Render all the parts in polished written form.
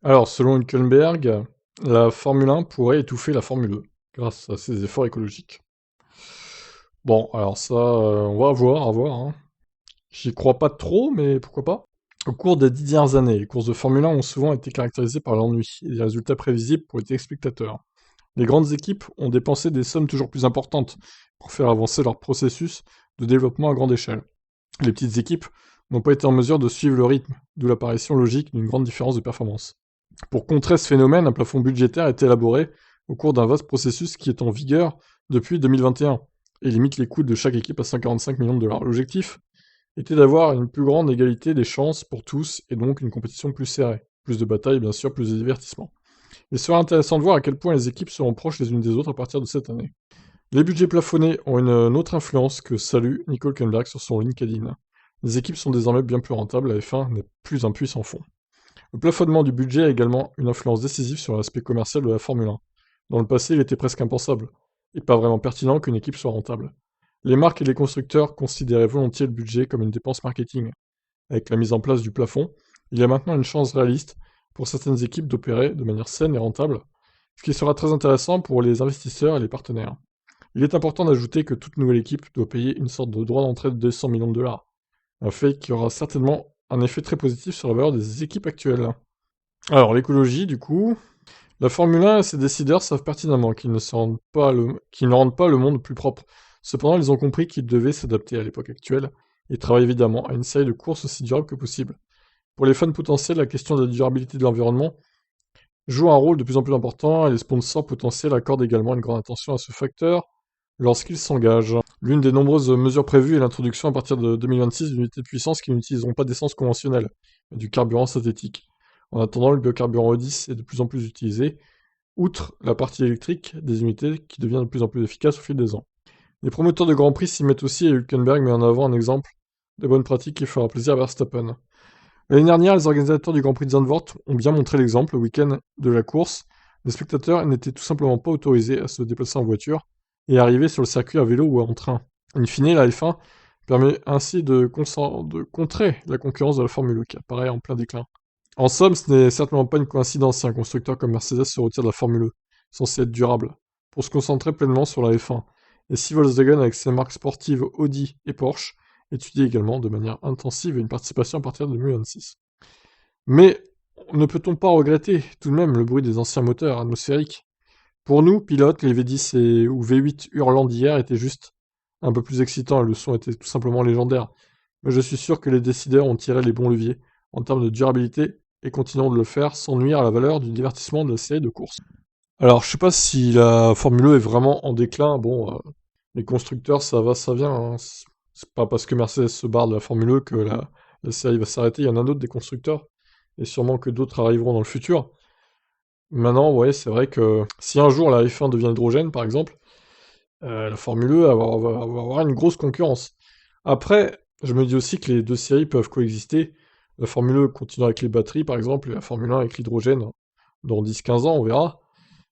Alors, selon Hülkenberg, la Formule 1 pourrait étouffer la Formule 2 grâce à ses efforts écologiques. Bon, alors ça, on va voir, à voir, hein. J'y crois pas trop, mais pourquoi pas? Au cours des 10 dernières années, les courses de Formule 1 ont souvent été caractérisées par l'ennui et des résultats prévisibles pour les téléspectateurs. Les grandes équipes ont dépensé des sommes toujours plus importantes pour faire avancer leur processus de développement à grande échelle. Les petites équipes n'ont pas été en mesure de suivre le rythme, d'où l'apparition logique d'une grande différence de performance. Pour contrer ce phénomène, un plafond budgétaire a été élaboré au cours d'un vaste processus qui est en vigueur depuis 2021 et limite les coûts de chaque équipe à 145 millions de dollars. L'objectif était d'avoir une plus grande égalité des chances pour tous et donc une compétition plus serrée. Plus de batailles, bien sûr, plus de divertissement. Il sera intéressant de voir à quel point les équipes seront proches les unes des autres à partir de cette année. Les budgets plafonnés ont une autre influence que salue Nicole Hülkenberg sur son LinkedIn. Les équipes sont désormais bien plus rentables, la F1 n'est plus un puits sans fond. Le plafonnement du budget a également une influence décisive sur l'aspect commercial de la Formule 1. Dans le passé, il était presque impensable, et pas vraiment pertinent qu'une équipe soit rentable. Les marques et les constructeurs considéraient volontiers le budget comme une dépense marketing. Avec la mise en place du plafond, il y a maintenant une chance réaliste pour certaines équipes d'opérer de manière saine et rentable, ce qui sera très intéressant pour les investisseurs et les partenaires. Il est important d'ajouter que toute nouvelle équipe doit payer une sorte de droit d'entrée de 200 millions de dollars, un fait qui aura certainement un effet très positif sur la valeur des équipes actuelles. Alors, l'écologie, du coup, la Formule 1 et ses décideurs savent pertinemment qu'ils ne rendent pas le monde plus propre. Cependant, ils ont compris qu'ils devaient s'adapter à l'époque actuelle et travaillent évidemment à une série de courses aussi durables que possible. Pour les fans potentiels, la question de la durabilité de l'environnement joue un rôle de plus en plus important et les sponsors potentiels accordent également une grande attention à ce facteur lorsqu'ils s'engagent. L'une des nombreuses mesures prévues est l'introduction à partir de 2026 d'unités de puissance qui n'utiliseront pas d'essence conventionnelle, mais du carburant synthétique. En attendant, le biocarburant E10 est de plus en plus utilisé, outre la partie électrique des unités qui devient de plus en plus efficace au fil des ans. Les promoteurs de Grand Prix s'y mettent aussi et Hülkenberg met en avant un exemple de bonne pratique qui fera plaisir à Verstappen. L'année dernière, les organisateurs du Grand Prix de Zandvoort ont bien montré l'exemple le week-end de la course. Les spectateurs n'étaient tout simplement pas autorisés à se déplacer en voiture et à arriver sur le circuit à vélo ou en train. In fine, la F1 permet ainsi de contrer la concurrence de la Formule 1 qui apparaît en plein déclin. En somme, ce n'est certainement pas une coïncidence si un constructeur comme Mercedes se retire de la Formule 1, censé être durable, pour se concentrer pleinement sur la F1. Et si Volkswagen, avec ses marques sportives Audi et Porsche, étudie également de manière intensive une participation à partir de 2026. Mais ne peut-on pas regretter tout de même le bruit des anciens moteurs atmosphériques? Pour nous, pilotes, les V10 ou V8 hurlant d'hier étaient juste un peu plus excitants et le son était tout simplement légendaire. Mais je suis sûr que les décideurs ont tiré les bons leviers en termes de durabilité et continueront de le faire sans nuire à la valeur du divertissement de la série de courses. Alors, je sais pas si la Formule 1 est vraiment en déclin. Bon, les constructeurs, ça va, ça vient, hein. C'est pas parce que Mercedes se barre de la Formule 1 que la série va s'arrêter. Il y en a d'autres des constructeurs, et sûrement que d'autres arriveront dans le futur. Maintenant, ouais, c'est vrai que si un jour la F1 devient hydrogène, par exemple, la Formule 1 va avoir une grosse concurrence. Après, je me dis aussi que les deux séries peuvent coexister. La Formule 1 continue avec les batteries, par exemple, et la Formule 1 avec l'hydrogène. Dans 10-15 ans, on verra.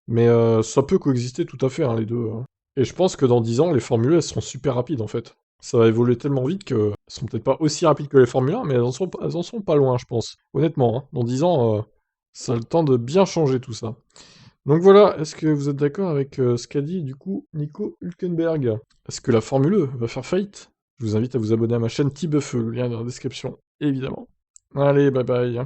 Mais ça peut coexister tout à fait, hein, les deux, hein. Et je pense que dans 10 ans, les Formule 1, elles seront super rapides, en fait. Ça va évoluer tellement vite qu'elles seront peut-être pas aussi rapides que les Formule 1, mais elles en sont pas loin, je pense. Honnêtement, hein. Dans 10 ans, ça a le temps de bien changer tout ça. Donc voilà, est-ce que vous êtes d'accord avec ce qu'a dit, du coup, Nico Hülkenberg? Est-ce que la Formule 1 va faire faillite? Je vous invite à vous abonner à ma chaîne Tibeufeu, le lien est dans la description, évidemment. Allez, bye bye.